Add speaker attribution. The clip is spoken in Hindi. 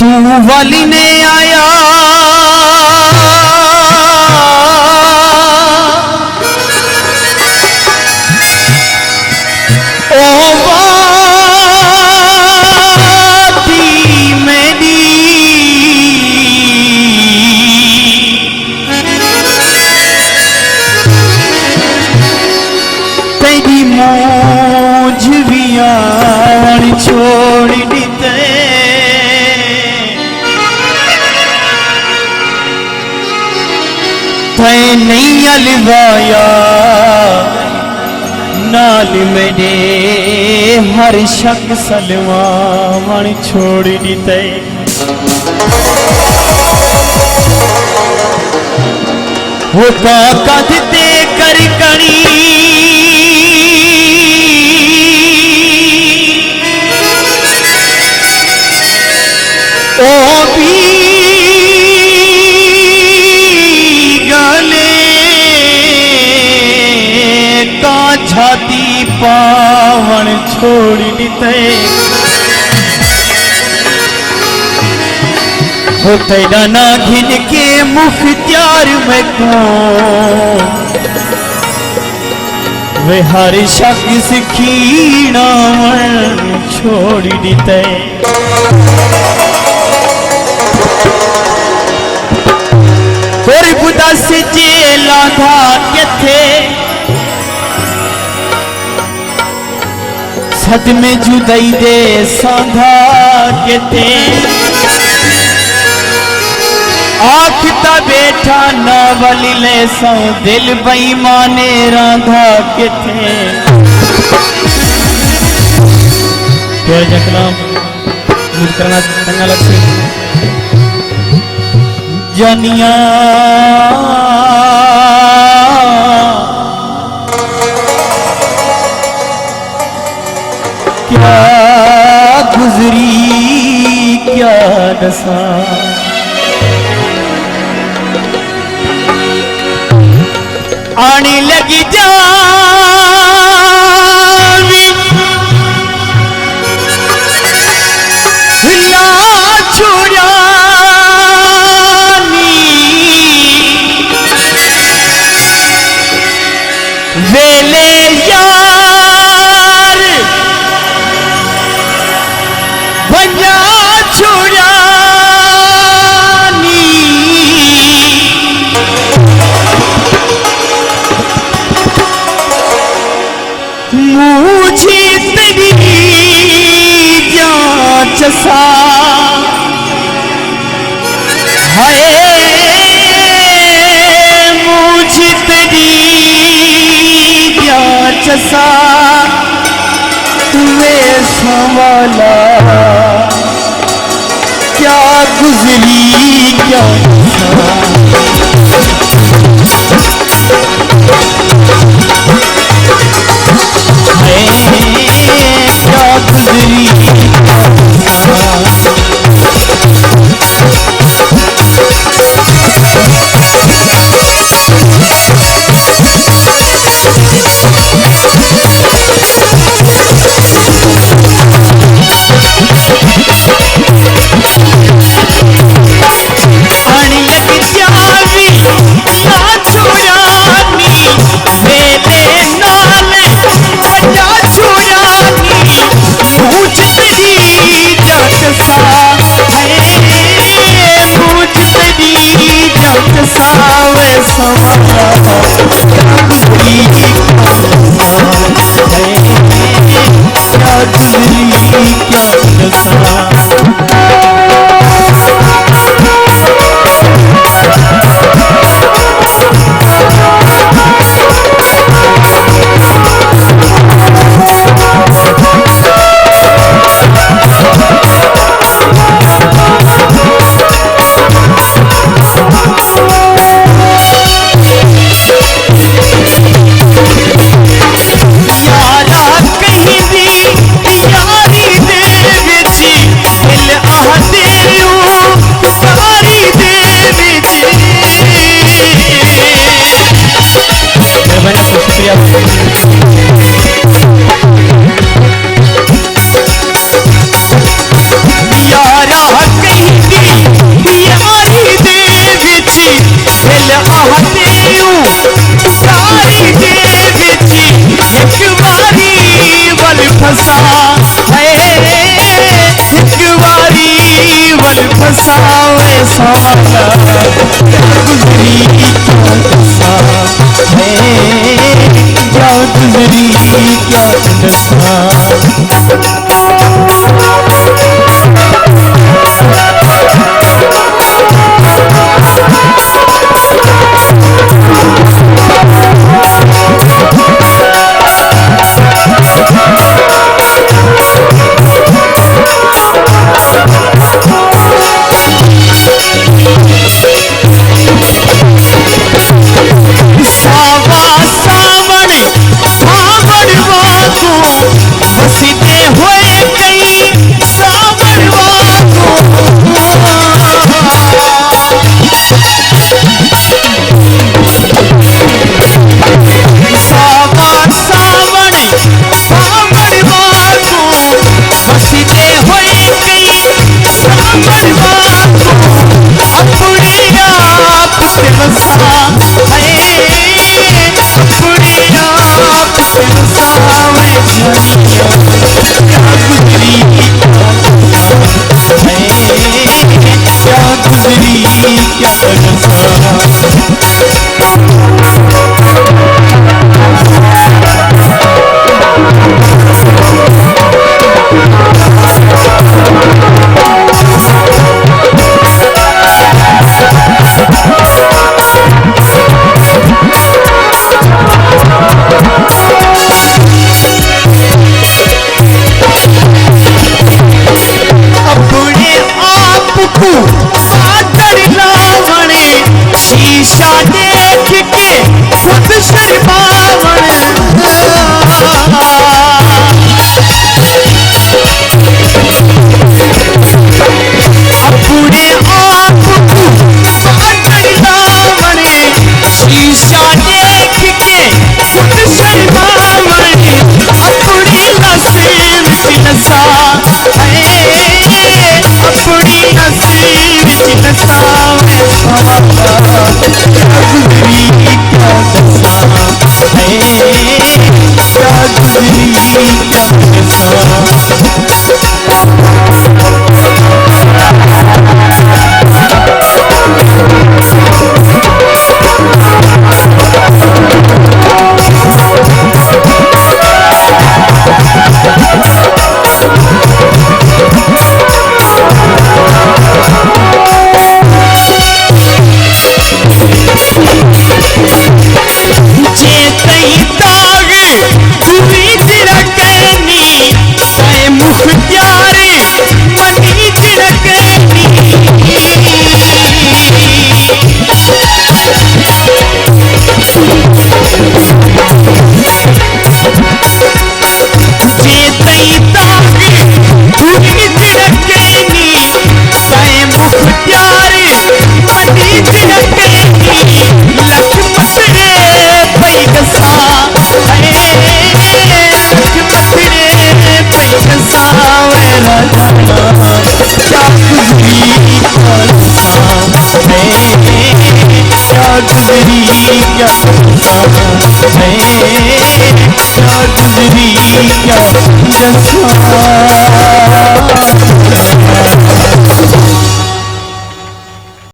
Speaker 1: तू वाली ने आया ओ बाती मेरी तेरी मौज भी आन छोड़ दी नहीं अलवाया नाल मेरे हर शक सलवा मन छोड़ दीते वो काका दिते कर कणी ओ भी छाती पावन छोड़ दीते हो तेरा ना घिन के मुख्तियार में कौन वे हर शख्स खीना छोड़ दीते और बुदा से जेला था किथे सद में जुदाई दे सांधा के थे आखता बैठा नावली ले सौ दिल बेईमाने रांधा के थे प्यार जकलाम मुझ करना चंगा लगसे जानिया क्या गुजरी क्या दशा आने लगी जावी ला छुड़ानी वेले बंजा छुड़ानी मुझे तेरी जांच सा है मुझे तेरी जांच सा तुम्हें संभाला क्या गुजरी क्या क्या गुजरी आने लगी फसा है एक बारी वल फसावे साला गुजरी क्या दसा है क्या गुजरी क्या दसा
Speaker 2: क्या गुजरी क्या दशा